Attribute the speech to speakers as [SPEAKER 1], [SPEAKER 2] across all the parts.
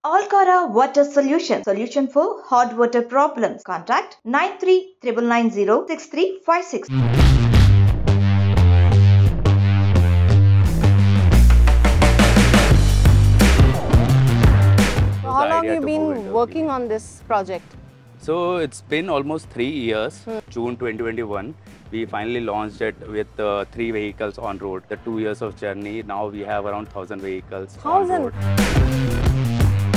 [SPEAKER 1] Alcara Water Solution. Solution for hot water problems. Contact 9399906356.
[SPEAKER 2] How long have you been working on this project?
[SPEAKER 3] So it's been almost 3 years. June 2021, we finally launched it with 3 vehicles on road. The 2 years of journey, now we have around 1,000 vehicles on road.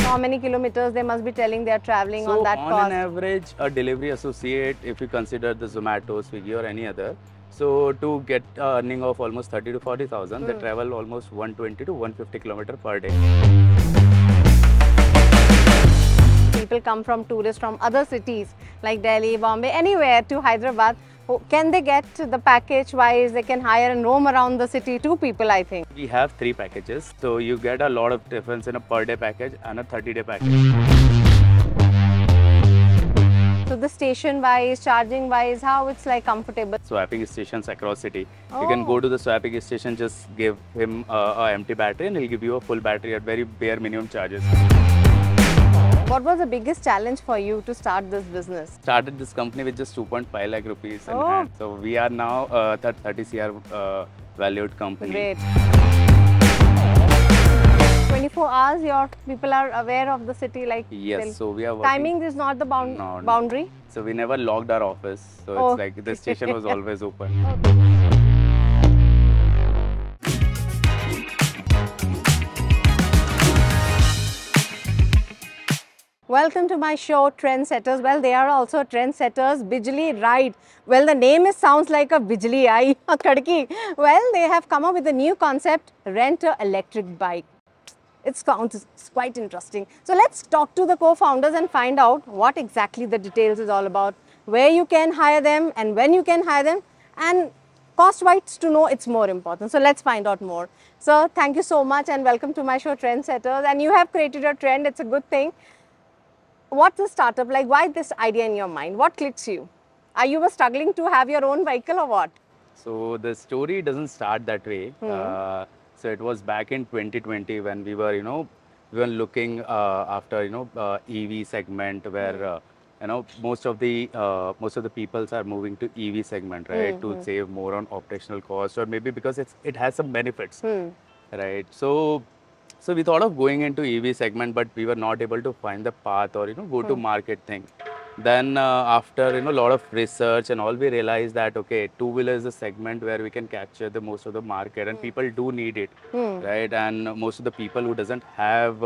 [SPEAKER 2] How many kilometers they must be telling they are traveling on that
[SPEAKER 3] on
[SPEAKER 2] cost?
[SPEAKER 3] an average, a delivery associate, if you consider the Zomato, Swiggy or any other, so to get earning of almost 30 to 40,000, they travel almost 120 to 150 kilometers per day.
[SPEAKER 2] People come from tourists from other cities like Delhi, Bombay, anywhere to Hyderabad. Can they get the package wise? They can hire and roam around the city, 2 people, I think.
[SPEAKER 3] We have 3 packages, so you get a lot of difference in a per day package and a 30-day package.
[SPEAKER 2] So the station wise, charging wise, how it's like comfortable?
[SPEAKER 3] Swapping stations across city. You can go to the swapping station, just give him a empty battery and he'll give you a full battery at very bare minimum charges.
[SPEAKER 2] What was the biggest challenge for you to start this business?
[SPEAKER 3] Started this company with just 2.5 lakh rupees in hand. So we are now a 30 CR valued company.
[SPEAKER 2] Great. 24 hours, your people are aware of the city, like
[SPEAKER 3] yes. So we are working.
[SPEAKER 2] Timing is not the boundary.
[SPEAKER 3] So we never locked our office. So it's like the station was always open.
[SPEAKER 2] Welcome to my show, Trendsetters. Well, they are also trendsetters. Bijliride. Well, the name sounds like a Bijli Ai Kadki. Well, they have come up with a new concept, rent an electric bike. It's quite interesting. So let's talk to the co-founders and find out what exactly the details is all about, where you can hire them and when you can hire them, and cost-wise to know it's more important. So let's find out more. So thank you so much and welcome to my show, Trendsetters. And you have created a trend. It's a good thing. What's the startup like? Why this idea in your mind? What clicks you? Are you struggling to have your own vehicle or what?
[SPEAKER 3] So the story doesn't start that way. So it was back in 2020 when we were, we were looking after, EV segment where, most of the peoples are moving to EV segment, right? To save more on operational costs, or maybe because it has some benefits, right? So we thought of going into EV segment, but we were not able to find the path or go to market thing. Then after a lot of research and all, we realized that okay, two-wheeler is a segment where we can capture the most of the market, and people do need it, right? And most of the people who doesn't have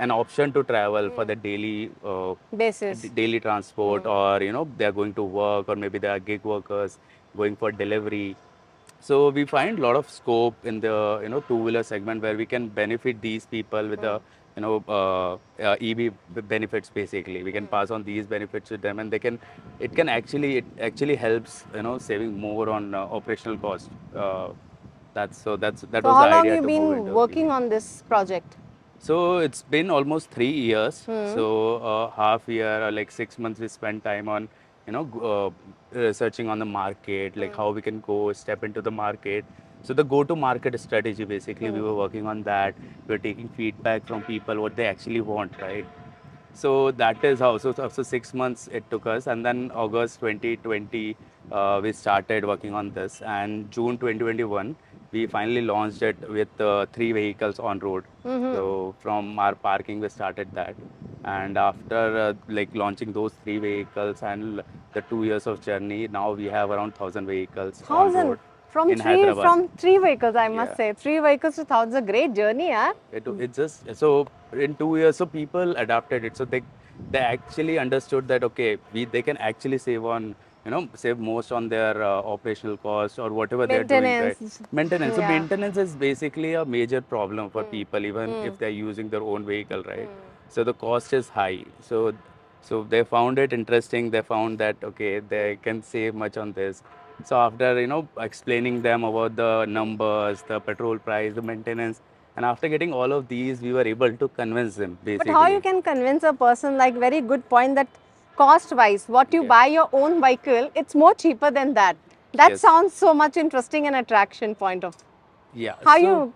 [SPEAKER 3] an option to travel for the daily
[SPEAKER 2] basis,
[SPEAKER 3] daily transport, or they are going to work, or maybe they are gig workers going for delivery. So we find a lot of scope in the two-wheeler segment where we can benefit these people with the EV benefits. Basically, we can pass on these benefits to them, and it actually helps saving more on operational cost. That was the idea.
[SPEAKER 2] How long have you been working on this project?
[SPEAKER 3] So it's been almost 3 years. So half year or like 6 months we spent time on researching on the market, like how we can go step into the market. So the go-to-market strategy, basically, we were working on that. We were taking feedback from people, what they actually want, right? So that is how. So after 6 months it took us, and then August 2020 we started working on this, and June 2021 we finally launched it with 3 vehicles on road. So from our parking we started that, and after like launching those 3 vehicles and the 2 years of journey, now we have around 1,000 vehicles on road.
[SPEAKER 2] From three vehicles, I must say. 3 vehicles to 1,000 is a great journey, huh?
[SPEAKER 3] It just, so in 2 years, so people adapted it. So they actually understood that, okay, they can actually save on, save most on their operational costs or whatever they're doing, right? Maintenance. So maintenance is basically a major problem for people, even if they're using their own vehicle, right? So the cost is high. So they found it interesting. They found that, okay, they can save much on this. So after, explaining them about the numbers, the petrol price, the maintenance, and after getting all of these, we were able to convince them, basically.
[SPEAKER 2] But how you can convince a person, like very good point, that cost-wise, what you buy your own vehicle, it's more cheaper than that. That sounds so much interesting and attraction point of.
[SPEAKER 3] Yeah.
[SPEAKER 2] How you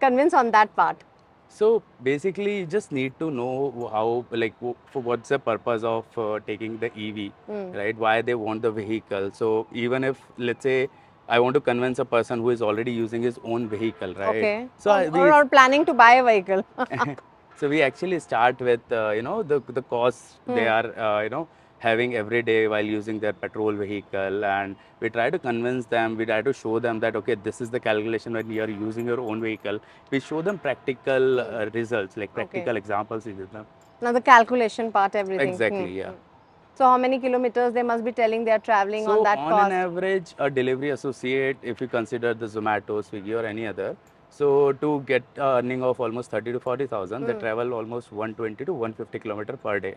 [SPEAKER 2] convince on that part?
[SPEAKER 3] So basically, you just need to know how, like, for what's the purpose of taking the EV, right? Why they want the vehicle. So even if, let's say, I want to convince a person who is already using his own vehicle, right?
[SPEAKER 2] Okay.
[SPEAKER 3] So
[SPEAKER 2] Or planning to buy a vehicle.
[SPEAKER 3] so we actually start with the costs they are having every day while using their petrol vehicle, and we try to convince them, we try to show them that okay, this is the calculation when you are using your own vehicle. We show them practical results, like
[SPEAKER 2] Okay.
[SPEAKER 3] practical examples we give them.
[SPEAKER 2] Now the calculation part, everything.
[SPEAKER 3] Exactly, yeah.
[SPEAKER 2] So how many kilometers they must be telling they are traveling on
[SPEAKER 3] So
[SPEAKER 2] that
[SPEAKER 3] on an
[SPEAKER 2] cost?
[SPEAKER 3] average, a delivery associate, if you consider the Zomato, Swiggy, or any other, so to get earning of almost 30 to 40,000, they travel almost 120 to 150 kilometer per day,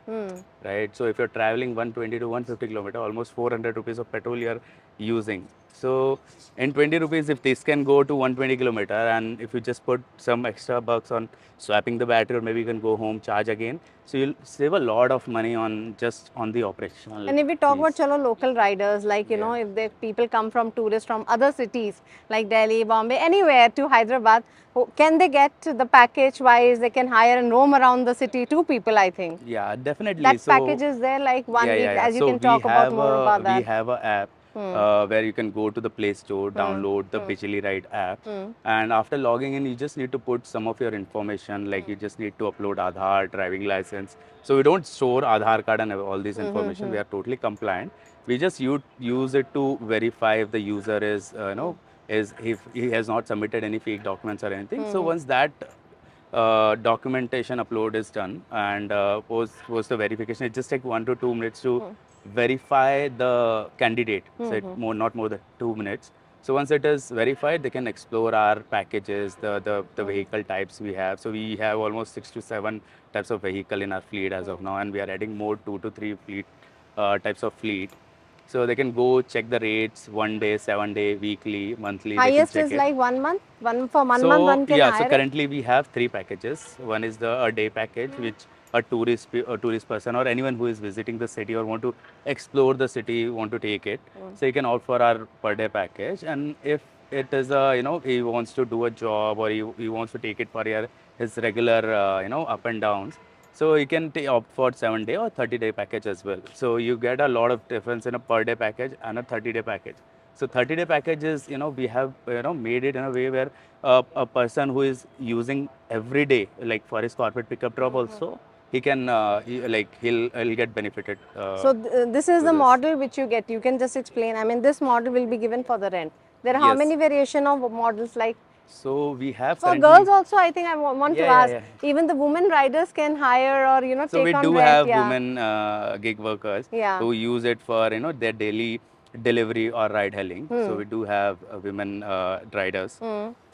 [SPEAKER 3] right? So if you're traveling 120 to 150 kilometer, almost 400 rupees of petrol you're using. So in 20 rupees, if this can go to 120 kilometer, and if you just put some extra bucks on swapping the battery, or maybe you can go home, charge again, so you'll save a lot of money on just on the operational
[SPEAKER 2] And if we talk about
[SPEAKER 3] piece.
[SPEAKER 2] chalo local riders, like
[SPEAKER 3] Yeah.
[SPEAKER 2] if the people come from tourists from other cities like Delhi, Bombay, anywhere to Hyderabad, can they get the package wise? They can hire and roam around the city, two people, I think.
[SPEAKER 3] Yeah, definitely.
[SPEAKER 2] That
[SPEAKER 3] So
[SPEAKER 2] package is there like
[SPEAKER 3] yeah,
[SPEAKER 2] one
[SPEAKER 3] yeah,
[SPEAKER 2] week,
[SPEAKER 3] yeah.
[SPEAKER 2] as you
[SPEAKER 3] So
[SPEAKER 2] can talk about more about
[SPEAKER 3] we
[SPEAKER 2] that.
[SPEAKER 3] have a app where you can go to the Play Store, download the Bijliride app, and after logging in, you just need to put some of your information. Like you just need to upload Aadhaar, driving license. So we don't store Aadhaar card and all this information. We are totally compliant. We just use it to verify if the user is is if he has not submitted any fake documents or anything. So once that documentation upload is done, and post the verification, it just take 1 to 2 minutes to verify the candidate. So it not more than 2 minutes. So once it is verified, they can explore our packages, the vehicle types we have. So we have almost 6 to 7 types of vehicle in our fleet as of now, and we are adding more 2 to 3 fleet types of fleet. So they can go check the rates 1 day, 7 day, weekly, monthly. They can
[SPEAKER 2] Highest
[SPEAKER 3] check
[SPEAKER 2] is
[SPEAKER 3] it.
[SPEAKER 2] like 1 month. For 1 month,
[SPEAKER 3] So
[SPEAKER 2] one can
[SPEAKER 3] yeah, so
[SPEAKER 2] hire it.
[SPEAKER 3] currently we have 3 packages. One is the a day package, which a tourist person or anyone who is visiting the city or want to explore the city want to take it. So you can opt for our per day package. And if it is a he wants to do a job, or he wants to take it for his regular up and downs. So you can opt for 7 day or 30-day package as well. So you get a lot of difference in a per day package and a 30-day package. So 30-day package is, we have, made it in a way where a person who is using every day, like for his corporate pickup drop also, he can, he'll get benefited.
[SPEAKER 2] So this is
[SPEAKER 3] To
[SPEAKER 2] the
[SPEAKER 3] this.
[SPEAKER 2] model which you get. You can just explain. I mean, this model will be given for the rent. There are how
[SPEAKER 3] Yes.
[SPEAKER 2] many variation of models like?
[SPEAKER 3] So we have
[SPEAKER 2] For
[SPEAKER 3] currently.
[SPEAKER 2] girls also, I think I want to
[SPEAKER 3] Yeah, yeah,
[SPEAKER 2] ask.
[SPEAKER 3] yeah.
[SPEAKER 2] Even the women riders can hire or
[SPEAKER 3] So we
[SPEAKER 2] take on
[SPEAKER 3] do
[SPEAKER 2] rent.
[SPEAKER 3] have
[SPEAKER 2] Yeah.
[SPEAKER 3] women gig workers
[SPEAKER 2] Yeah.
[SPEAKER 3] who use it for their daily delivery or ride hailing. So we do have women riders,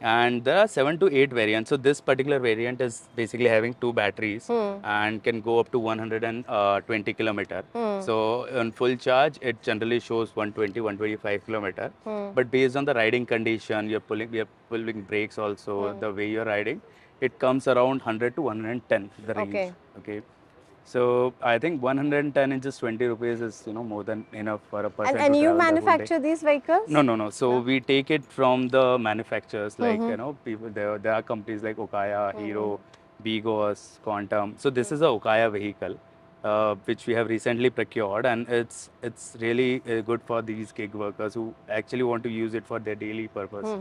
[SPEAKER 3] and there are 7 to 8 variants. So this particular variant is basically having 2 batteries and can go up to 120 kilometer. So on full charge, it generally shows 120, 125 kilometer. But based on the riding condition, you're pulling brakes also, the way you're riding, it comes around 100 to 110 the range.
[SPEAKER 2] Okay.
[SPEAKER 3] Okay. So I think 110 in just 20 rupees is more than enough for a person
[SPEAKER 2] And
[SPEAKER 3] to
[SPEAKER 2] you
[SPEAKER 3] travel the whole day.
[SPEAKER 2] manufacture these vehicles?
[SPEAKER 3] No, no, no. So we take it from the manufacturers, like people. There are companies like Okaya, Hero, Bigos, Quantum. So this is a Okaya vehicle, which we have recently procured, and it's really good for these gig workers who actually want to use it for their daily purpose.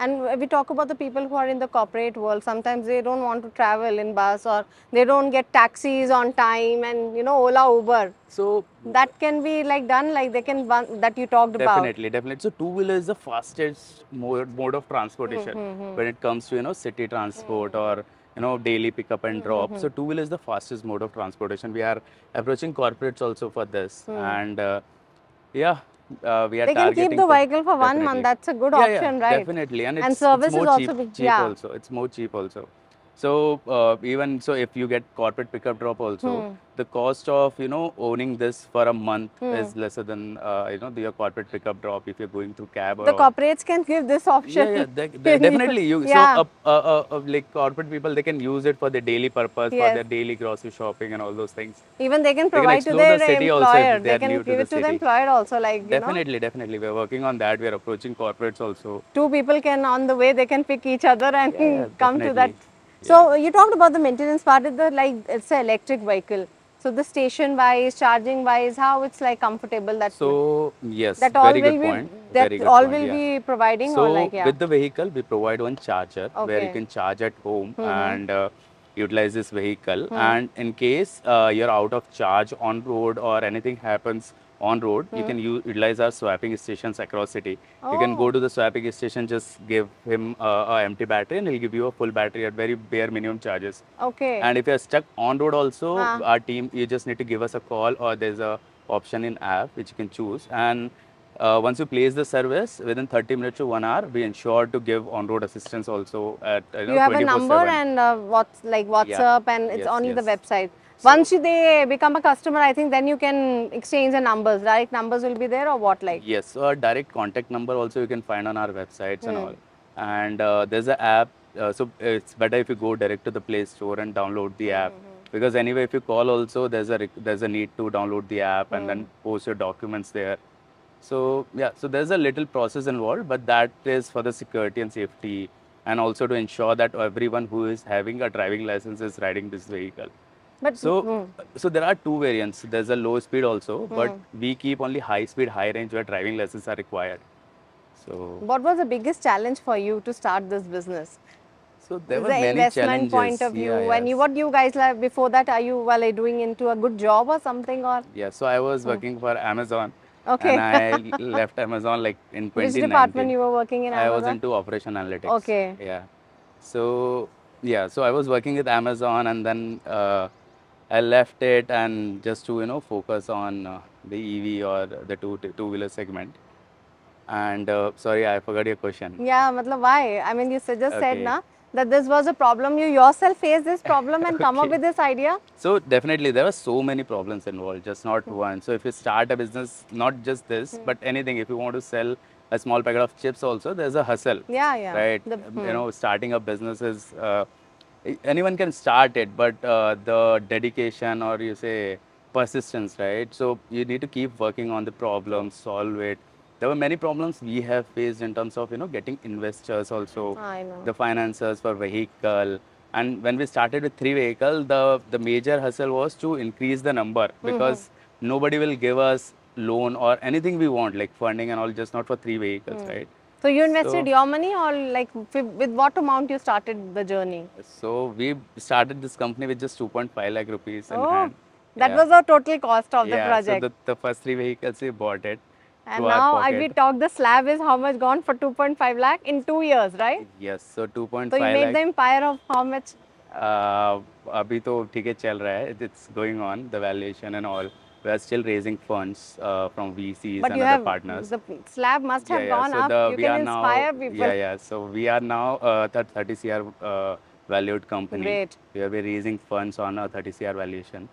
[SPEAKER 2] And we talk about the people who are in the corporate world. Sometimes they don't want to travel in bus, or they don't get taxis on time, and Ola, Uber.
[SPEAKER 3] So
[SPEAKER 2] That can be like done, like they can that you talked about.
[SPEAKER 3] definitely, definitely. So two-wheeler is the fastest mode of transportation when it comes to city transport or daily pickup and drop. So two-wheeler is the fastest mode of transportation. We are approaching corporates also for this, and yeah, we are
[SPEAKER 2] They can keep
[SPEAKER 3] targeting
[SPEAKER 2] the
[SPEAKER 3] for
[SPEAKER 2] vehicle for 1 month.
[SPEAKER 3] definitely.
[SPEAKER 2] That's a good
[SPEAKER 3] Yeah,
[SPEAKER 2] option,
[SPEAKER 3] yeah,
[SPEAKER 2] right?
[SPEAKER 3] definitely, and
[SPEAKER 2] And
[SPEAKER 3] it's
[SPEAKER 2] service
[SPEAKER 3] more
[SPEAKER 2] is also
[SPEAKER 3] cheap
[SPEAKER 2] yeah.
[SPEAKER 3] also. It's more cheap also. So even so, if you get corporate pickup drop also, the cost of owning this for a month is lesser than your corporate pickup drop if you're going through cab
[SPEAKER 2] The
[SPEAKER 3] or.
[SPEAKER 2] corporates can give this option.
[SPEAKER 3] Yeah, yeah, definitely.
[SPEAKER 2] Yeah.
[SPEAKER 3] So like corporate people, they can use it for their daily purpose, for
[SPEAKER 2] Yes.
[SPEAKER 3] their daily grocery shopping and all those things.
[SPEAKER 2] Even they can
[SPEAKER 3] They can
[SPEAKER 2] provide to
[SPEAKER 3] explore the
[SPEAKER 2] their
[SPEAKER 3] city also
[SPEAKER 2] employer.
[SPEAKER 3] if they
[SPEAKER 2] They
[SPEAKER 3] are
[SPEAKER 2] can
[SPEAKER 3] new to
[SPEAKER 2] give
[SPEAKER 3] the
[SPEAKER 2] it to the
[SPEAKER 3] city.
[SPEAKER 2] employer also, like
[SPEAKER 3] Definitely, definitely. We're working on that. We're approaching corporates also.
[SPEAKER 2] two people can on the way they can pick each other and
[SPEAKER 3] Yeah, yeah,
[SPEAKER 2] come to that
[SPEAKER 3] definitely.
[SPEAKER 2] So you talked about the maintenance part. Is the like it's an electric vehicle. So the station wise, charging wise, how it's like comfortable that
[SPEAKER 3] So yes,
[SPEAKER 2] that all
[SPEAKER 3] very
[SPEAKER 2] will
[SPEAKER 3] good
[SPEAKER 2] be
[SPEAKER 3] point.
[SPEAKER 2] that
[SPEAKER 3] Very good
[SPEAKER 2] all
[SPEAKER 3] point.
[SPEAKER 2] will
[SPEAKER 3] Yeah.
[SPEAKER 2] be providing or like
[SPEAKER 3] So
[SPEAKER 2] yeah.
[SPEAKER 3] with the vehicle, we provide one charger where you
[SPEAKER 2] Okay.
[SPEAKER 3] can charge at home
[SPEAKER 2] Mm-hmm.
[SPEAKER 3] and utilize this vehicle.
[SPEAKER 2] Hmm.
[SPEAKER 3] And in case you're out of charge on road or anything happens on road, you can utilize our swapping stations across city. You can go
[SPEAKER 2] Oh.
[SPEAKER 3] to the swapping station, just give him a empty battery, and he'll give you a full battery at very bare minimum charges.
[SPEAKER 2] Okay.
[SPEAKER 3] And if you're stuck on road also,
[SPEAKER 2] Ah.
[SPEAKER 3] our team, you just need to give us a call, or there's a option in app which you can choose. And once you place the service, within 30 minutes to 1 hour, we ensure to give on-road assistance also at
[SPEAKER 2] You have a number
[SPEAKER 3] 24/7.
[SPEAKER 2] and what's like
[SPEAKER 3] Yeah.
[SPEAKER 2] WhatsApp and it's
[SPEAKER 3] Yes.
[SPEAKER 2] only the
[SPEAKER 3] Yes.
[SPEAKER 2] website.
[SPEAKER 3] So
[SPEAKER 2] Once they become a customer, I think then you can exchange the numbers. Direct numbers will be there or what like?
[SPEAKER 3] yes, so our direct contact number also you can find on our websites and
[SPEAKER 2] Hmm.
[SPEAKER 3] all. And there's an app, so it's better if you go direct to the Play Store and download the app. Because anyway, if you call also, there's a need to download the app and then post your documents there. So yeah, so there's a little process involved, but that is for the security and safety, and also to ensure that everyone who is having a driving license is riding this vehicle.
[SPEAKER 2] But
[SPEAKER 3] So, so there are two variants. There's a low speed also, but we keep only high speed, high range where driving lessons are required. So,
[SPEAKER 2] what was the biggest challenge for you to start this business?
[SPEAKER 3] so there were
[SPEAKER 2] The
[SPEAKER 3] many
[SPEAKER 2] investment point
[SPEAKER 3] challenges.
[SPEAKER 2] of
[SPEAKER 3] Yeah,
[SPEAKER 2] view and you,
[SPEAKER 3] yes.
[SPEAKER 2] what you guys like before that? Are you well are doing into a good job or something or?
[SPEAKER 3] Yeah, so I was working for Amazon, and
[SPEAKER 2] Okay.
[SPEAKER 3] I left Amazon like in
[SPEAKER 2] Which department
[SPEAKER 3] 2019.
[SPEAKER 2] you were working in
[SPEAKER 3] I was
[SPEAKER 2] Amazon?
[SPEAKER 3] into operation analytics.
[SPEAKER 2] Okay.
[SPEAKER 3] Yeah. So yeah, so I was working with Amazon, and then I left it and just to focus on the EV or the two-wheeler segment. And sorry, I forgot your question.
[SPEAKER 2] Yeah, matlab why? I mean, you just said
[SPEAKER 3] Okay.
[SPEAKER 2] na that this was a problem. You yourself faced this problem and come up
[SPEAKER 3] Okay.
[SPEAKER 2] with this idea.
[SPEAKER 3] So definitely there are so many problems involved, just not one. So if you start a business, not just this, but anything, if you want to sell a small packet of chips also, there's a hustle,
[SPEAKER 2] Yeah, yeah.
[SPEAKER 3] right?
[SPEAKER 2] The,
[SPEAKER 3] Starting a business is, anyone can start it, but the dedication or you say persistence, right? So you need to keep working on the problem, solve it. There were many problems we have faced in terms of getting investors also,
[SPEAKER 2] I know.
[SPEAKER 3] the financiers for vehicle. And when we started with 3 vehicles, the major hustle was to increase the number, because nobody will give us loan or anything we want, like funding and all, just not for 3 vehicles, right?
[SPEAKER 2] So you invested
[SPEAKER 3] So,
[SPEAKER 2] your money or like with what amount you started the journey?
[SPEAKER 3] so we started this company with just 2.5 lakh rupees in
[SPEAKER 2] Oh,
[SPEAKER 3] hand.
[SPEAKER 2] that
[SPEAKER 3] Yeah.
[SPEAKER 2] was the total cost of the
[SPEAKER 3] Yeah. So
[SPEAKER 2] project.
[SPEAKER 3] the first 3 vehicles we bought it
[SPEAKER 2] And
[SPEAKER 3] through our
[SPEAKER 2] now I we
[SPEAKER 3] pocket.
[SPEAKER 2] talk the slab is how much gone for 2.5 lakh in 2 years, right?
[SPEAKER 3] Yes. So
[SPEAKER 2] So you
[SPEAKER 3] 2.5
[SPEAKER 2] made
[SPEAKER 3] lakh.
[SPEAKER 2] the empire of how much?
[SPEAKER 3] अभी तो ठीक है चल रहा है. It's going on, the valuation and all. We are still raising funds from VCs
[SPEAKER 2] But
[SPEAKER 3] and
[SPEAKER 2] you
[SPEAKER 3] other
[SPEAKER 2] have
[SPEAKER 3] partners.
[SPEAKER 2] the slab must have
[SPEAKER 3] Yeah, yeah.
[SPEAKER 2] gone
[SPEAKER 3] So
[SPEAKER 2] up. You
[SPEAKER 3] we
[SPEAKER 2] can
[SPEAKER 3] are now,
[SPEAKER 2] inspire people.
[SPEAKER 3] yeah, yeah. So we are now the 30 CR valued company.
[SPEAKER 2] Great.
[SPEAKER 3] We are raising funds on a 30 CR valuation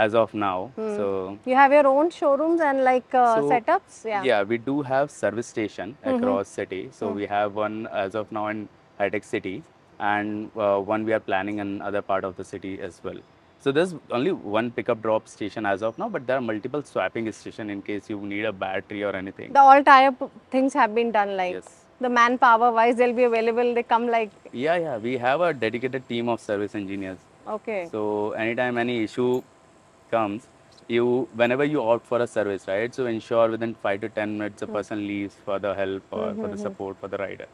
[SPEAKER 3] as of now. So
[SPEAKER 2] You have your own showrooms and like
[SPEAKER 3] so
[SPEAKER 2] setups. Yeah.
[SPEAKER 3] yeah, we do have service station across city. So we have one as of now in high-tech city, and one we are planning in other part of the city as well. So there's only one pickup drop station as of now, but there are multiple swapping station in case you need a battery or anything.
[SPEAKER 2] The all tie-up things have been done like
[SPEAKER 3] Yes.
[SPEAKER 2] the manpower wise they'll be available. They come like
[SPEAKER 3] Yeah, yeah. We have a dedicated team of service engineers.
[SPEAKER 2] okay.
[SPEAKER 3] So anytime any issue comes, whenever you opt for a service, right? So ensure within 5 to 10 minutes a person leaves for the help or for the support for the rider.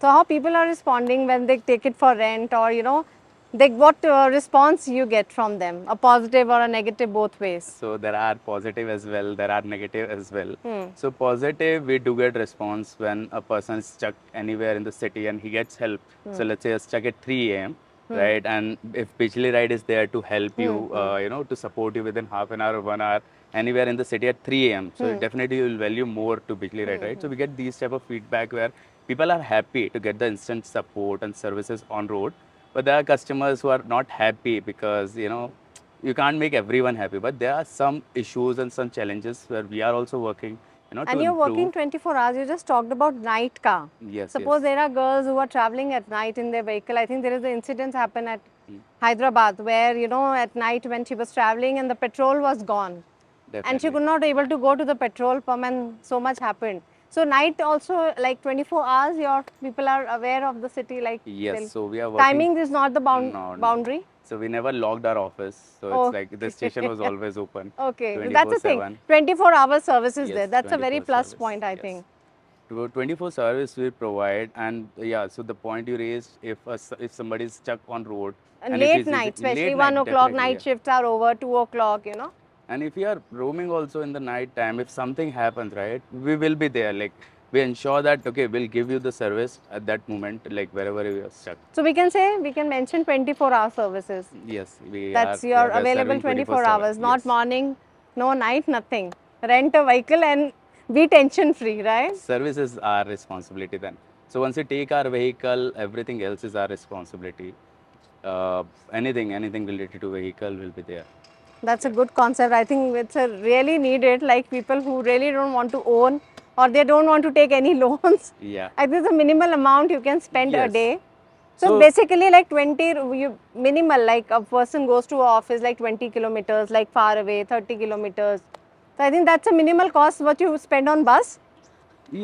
[SPEAKER 2] So how people are responding when they take it for rent or they what response you get from them? A positive or a negative both ways.
[SPEAKER 3] So there are positive as well, there are negative as well. So positive, we do get response when a person is stuck anywhere in the city and he gets help. So let's say you're stuck at 3 a.m. Right, and if Bijliride is there to help you, to support you within half an hour or 1 hour anywhere in the city at 3 a.m. So definitely you will value more to Bijliride, right? So we get these type of feedback where people are happy to get the instant support and services on road, but there are customers who are not happy because you can't make everyone happy. But there are some issues and some challenges where we are also working, to
[SPEAKER 2] And you're
[SPEAKER 3] improve.
[SPEAKER 2] working 24 hours. You just talked about night car.
[SPEAKER 3] Yes,
[SPEAKER 2] Suppose
[SPEAKER 3] yes.
[SPEAKER 2] there are girls who are traveling at night in their vehicle. I think there is an incident happen at Hyderabad where, at night when she was traveling and the petrol was gone.
[SPEAKER 3] Definitely.
[SPEAKER 2] And she could not able to go to the petrol pump and so much happened. So night also like 24 hours, your people are aware of the city, like
[SPEAKER 3] Yes, so we are working.
[SPEAKER 2] timing is not the
[SPEAKER 3] No, no.
[SPEAKER 2] boundary.
[SPEAKER 3] So we never locked our office. So it's like the station was always open.
[SPEAKER 2] Okay, so that's the thing.
[SPEAKER 3] 24/7.
[SPEAKER 2] 24-hour service is
[SPEAKER 3] Yes,
[SPEAKER 2] there. That's a very
[SPEAKER 3] 24
[SPEAKER 2] plus
[SPEAKER 3] service.
[SPEAKER 2] point, I
[SPEAKER 3] Yes.
[SPEAKER 2] think.
[SPEAKER 3] 24 service we provide, and yeah, so the point you raised, if somebody is stuck on road
[SPEAKER 2] And
[SPEAKER 3] and if
[SPEAKER 2] late
[SPEAKER 3] he's
[SPEAKER 2] night, especially
[SPEAKER 3] late
[SPEAKER 2] 1
[SPEAKER 3] night,
[SPEAKER 2] o'clock,
[SPEAKER 3] definitely,
[SPEAKER 2] night
[SPEAKER 3] yeah.
[SPEAKER 2] shifts are over, 2 o'clock, you know.
[SPEAKER 3] And if you are roaming also in the night time, if something happens, right, we will be there. Like we ensure that okay, we'll give you the service at that moment, like wherever you are stuck.
[SPEAKER 2] So we can mention 24-hour services.
[SPEAKER 3] Yes, we
[SPEAKER 2] That's
[SPEAKER 3] are.
[SPEAKER 2] your
[SPEAKER 3] We are
[SPEAKER 2] available
[SPEAKER 3] serving
[SPEAKER 2] 24
[SPEAKER 3] 24/7.
[SPEAKER 2] hours, not
[SPEAKER 3] Yes.
[SPEAKER 2] morning, no night, nothing. Rent a vehicle and be tension free, right?
[SPEAKER 3] Service is our responsibility then. So once you take our vehicle, everything else is our responsibility. Anything related to vehicle will be there.
[SPEAKER 2] That's a good concept. I think it's a really needed, like people who really don't want to own or they don't want to take any loans.
[SPEAKER 3] Yeah.
[SPEAKER 2] I think the minimal amount you can spend a
[SPEAKER 3] Yes.
[SPEAKER 2] day. So,
[SPEAKER 3] So-
[SPEAKER 2] basically like 20, you minimal, like a person goes to office like 20 kilometers, like far away, 30 kilometers. So, I think that's a minimal cost what you spend on bus.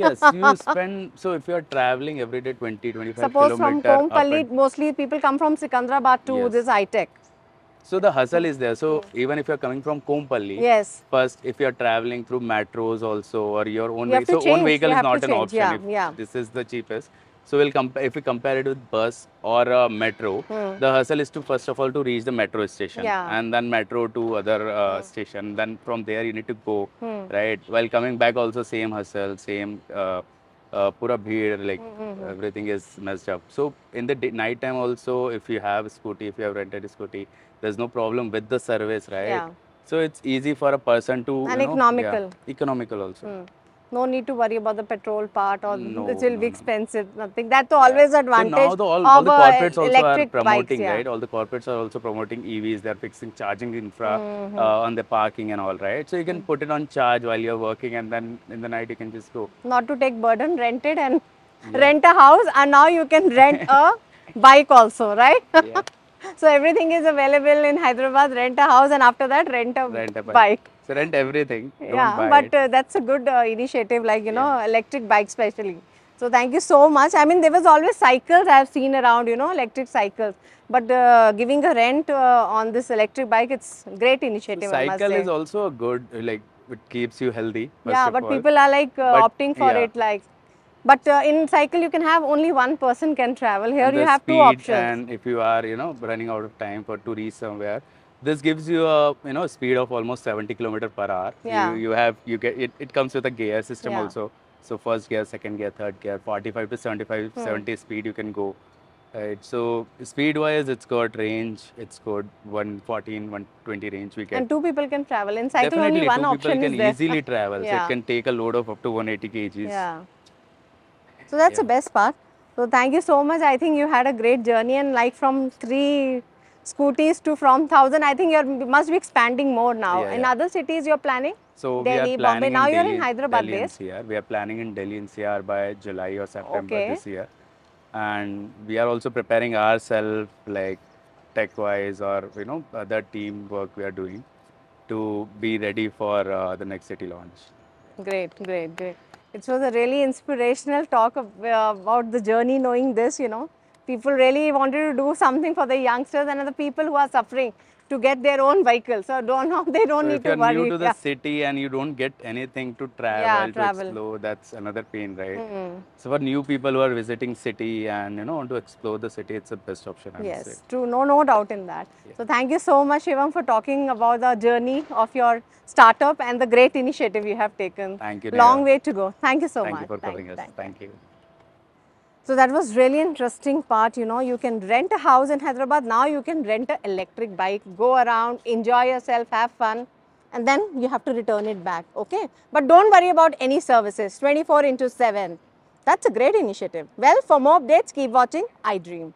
[SPEAKER 3] Yes, you spend, so if you are traveling every day 20, 25
[SPEAKER 2] Suppose from
[SPEAKER 3] kilometer up
[SPEAKER 2] Kompally,
[SPEAKER 3] and,
[SPEAKER 2] mostly people come from Sikandrabad to
[SPEAKER 3] Yes.
[SPEAKER 2] this high-tech.
[SPEAKER 3] so the hustle is there. So even if you're coming from Kompally,
[SPEAKER 2] Yes.
[SPEAKER 3] first if you're traveling through metros also or your own
[SPEAKER 2] You have
[SPEAKER 3] vehicle,
[SPEAKER 2] to
[SPEAKER 3] so own
[SPEAKER 2] change,
[SPEAKER 3] vehicle
[SPEAKER 2] you
[SPEAKER 3] is
[SPEAKER 2] have to
[SPEAKER 3] not an
[SPEAKER 2] change,
[SPEAKER 3] option
[SPEAKER 2] yeah,
[SPEAKER 3] if
[SPEAKER 2] yeah.
[SPEAKER 3] this is the cheapest. So we'll compare, if we compare it with bus or a metro, the hustle is to first of all to reach the metro station,
[SPEAKER 2] Yeah.
[SPEAKER 3] and then metro to other station. Then from there you need to go, right? While coming back also same hustle, same pura bheed, like everything is messed up. So in the night time also, if you have a scooty, if you have rented a scooty, there's no problem with the service, right?
[SPEAKER 2] Yeah.
[SPEAKER 3] So it's easy for a person to,
[SPEAKER 2] And
[SPEAKER 3] you know,
[SPEAKER 2] economical.
[SPEAKER 3] yeah, economical also.
[SPEAKER 2] No need to worry about the petrol part or
[SPEAKER 3] No,
[SPEAKER 2] it will
[SPEAKER 3] no,
[SPEAKER 2] be
[SPEAKER 3] no.
[SPEAKER 2] expensive. Nothing. That's always
[SPEAKER 3] So
[SPEAKER 2] advantage
[SPEAKER 3] now all
[SPEAKER 2] of
[SPEAKER 3] the corporates also are
[SPEAKER 2] electric
[SPEAKER 3] promoting,
[SPEAKER 2] bikes. Yeah.
[SPEAKER 3] right? All the corporates are also promoting EVs. They're fixing charging infra on the parking and all, right? So you can put it on charge while you're working, and then in the night you can just go.
[SPEAKER 2] Not to take burden, rent it and rent a house, and now you can rent a bike also, right?
[SPEAKER 3] Yeah.
[SPEAKER 2] So everything is available in Hyderabad. Rent a house, and after that rent a
[SPEAKER 3] Rent a
[SPEAKER 2] bike.
[SPEAKER 3] So rent everything. Don't
[SPEAKER 2] Yeah,
[SPEAKER 3] buy
[SPEAKER 2] but
[SPEAKER 3] it.
[SPEAKER 2] that's a good initiative, like you know, electric bike especially. So thank you so much. I mean, there was always cycles I have seen around, you know, electric cycles. But giving a rent on this electric bike, it's great initiative, I must
[SPEAKER 3] Cycle
[SPEAKER 2] say.
[SPEAKER 3] is also a good, like it keeps you healthy. First
[SPEAKER 2] Yeah,
[SPEAKER 3] of
[SPEAKER 2] but
[SPEAKER 3] all.
[SPEAKER 2] people are like
[SPEAKER 3] But,
[SPEAKER 2] opting for
[SPEAKER 3] yeah.
[SPEAKER 2] it, like. But in cycle, you can have only one person can travel. Here,
[SPEAKER 3] And
[SPEAKER 2] you
[SPEAKER 3] the
[SPEAKER 2] have two
[SPEAKER 3] speed,
[SPEAKER 2] options.
[SPEAKER 3] and if you are, you know, running out of time for to reach somewhere, this gives you a, you know, speed of almost 70 kilometer per hour.
[SPEAKER 2] Yeah.
[SPEAKER 3] You get it. It comes with a gear system
[SPEAKER 2] Yeah.
[SPEAKER 3] also. So first gear, second gear, third gear, 45 to 75, 70 speed you can go. Right. So speed wise, it's got range. It's got 114, 120 range we get.
[SPEAKER 2] And two people can travel. In cycle,
[SPEAKER 3] Definitely,
[SPEAKER 2] only one
[SPEAKER 3] two people
[SPEAKER 2] option
[SPEAKER 3] can
[SPEAKER 2] is there.
[SPEAKER 3] easily travel. So
[SPEAKER 2] Yeah.
[SPEAKER 3] it can take a load of up to 180 kgs.
[SPEAKER 2] Yeah. So that's the best part. So thank you so much. I think you had a great journey, and like from 3 scooties to from 1,000, I think you must be expanding more now.
[SPEAKER 3] Yeah,
[SPEAKER 2] In
[SPEAKER 3] yeah.
[SPEAKER 2] other cities, you're planning?
[SPEAKER 3] So
[SPEAKER 2] Delhi,
[SPEAKER 3] we are
[SPEAKER 2] Bombay.
[SPEAKER 3] planning
[SPEAKER 2] Now
[SPEAKER 3] in
[SPEAKER 2] you're
[SPEAKER 3] Delhi,
[SPEAKER 2] in Hyderabad
[SPEAKER 3] Delhi
[SPEAKER 2] based.
[SPEAKER 3] NCR. We are planning in Delhi NCR by July or September
[SPEAKER 2] Okay.
[SPEAKER 3] this year, and we are also preparing ourselves like tech-wise or you know other team work we are doing to be ready for the next city launch.
[SPEAKER 2] Great, great, great. It was a really inspirational talk about the journey, knowing this, you know. People really wanted to do something for the youngsters and the people who are suffering to get their own vehicle. So they don't
[SPEAKER 3] So
[SPEAKER 2] need
[SPEAKER 3] if
[SPEAKER 2] to
[SPEAKER 3] you're
[SPEAKER 2] worry.
[SPEAKER 3] new to the
[SPEAKER 2] Yeah.
[SPEAKER 3] city and you don't get anything to travel,
[SPEAKER 2] Yeah,
[SPEAKER 3] to
[SPEAKER 2] travel.
[SPEAKER 3] explore, that's another pain, right? So for new people who are visiting city and you know want to explore the city, it's the best option, I would say.
[SPEAKER 2] Yes, true. No doubt in that. So thank you so much, Shivam, for talking about the journey of your startup and the great initiative you have taken.
[SPEAKER 3] Thank you,
[SPEAKER 2] Long
[SPEAKER 3] Neha.
[SPEAKER 2] way to go. Thank you so
[SPEAKER 3] Thank
[SPEAKER 2] much.
[SPEAKER 3] you for covering us. Thank you.
[SPEAKER 2] So that was really interesting part, you know, you can rent a house in Hyderabad, now you can rent an electric bike, go around, enjoy yourself, have fun, and then you have to return it back, okay? But don't worry about any services, 24/7. That's a great initiative. Well, for more updates, keep watching iDream.